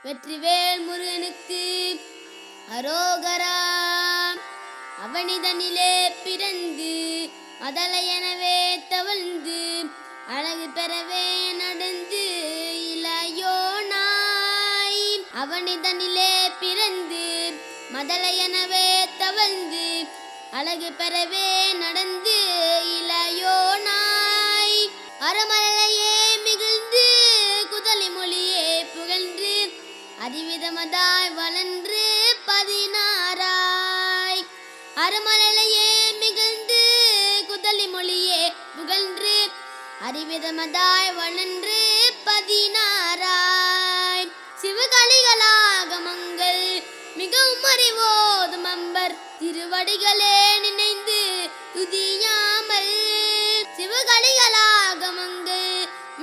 வெற்றிவேல் முருகனுக்கு அரோகரா. அவனிதனிலே பிறந்து மதலையெனவே தவழ்ந்து அழகு பெறவே நடந்து இளையோனாய். அவனிதனிலே பிறந்து மதலையெனவே தவழ்ந்து அழகு பெறவே நடந்து இளையோனாய். அறமலையே மிகுந்து குதலி மொழியே புகழ்ந்து அறிவிதமதாய் வளன்று 16ஆய். அறமலையே மிகுந்து குதலி மொழியே புகழ்ந்து அறிவிதமதாய் வளன்று 16ஆய். சிவகலிகளாகமங்கள் மிகவும் அறிவோதும் அம்பர் திருவடிகளே நினைந்து துதியாமல். சிவகலிகளாகமங்கள்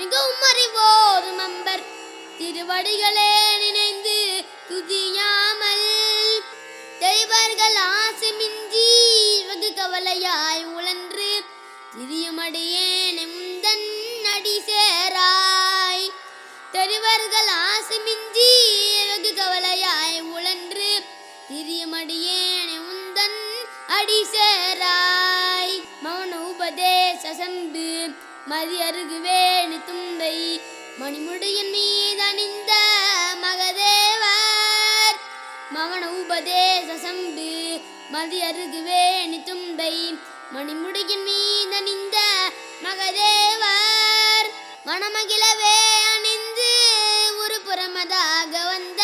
மிகவும் அறிவோதும் அம்பர் திருவடிகளே நினைந்து துதியாமல். தெய்வர்கள் ஆசைமின்றி வெகு கவலையாய் உழன்று திரியுமடியேனை முந்தன் அடி சேராய். தெய்வர்கள் ஆசைமின்றி வெகு கவலையாய் உழன்று திரியுமடியேனை முந்தன் அடி சேராய். மௌன உபதேச சம்பு மதி அருகுவேணி தும்பை மணிமுடியின் மீதணிந்த மகதேவர். மௌன உபதேச சம்பு மதி அருகுவேணி தும்பை மணிமுடியின் மீதணிந்த மகதேவர். மணமகிழவே அணிந்து ஒரு புறமதாக வந்த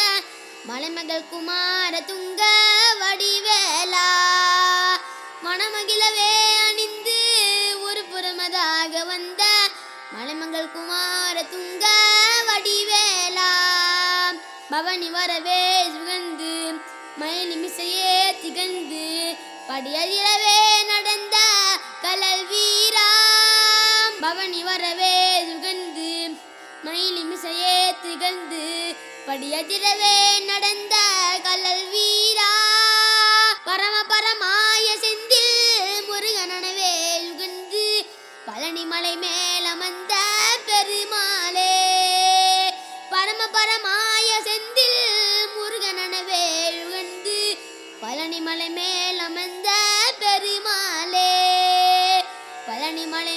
மலைமகள் குமார துங்க வடிவேலா. மணமகிழவே அணிந்து ஒரு புறமதாக வந்த மலைமகள் குமார துங்க வடிவேலா. பவனி வரவே சுகந்து மயிலி மிசையே திகழ்ந்து படியதிரவே நடந்த கலல் வீரா. பவனி வரவே சுகந்து மயிலி மிசையே திகழ்ந்து படியதிரவே நடந்த கலல் வீரா. பரம பரமாய செந்தில் முருகனவே யுகந்து பழனி மலை மேலமர்ந்த பெருமாளே. பரம பரமாய செந்தில் முருகனவே யுகந்து பழனி மலை மேலமர்ந்த பெருமாளே. பழனி மலை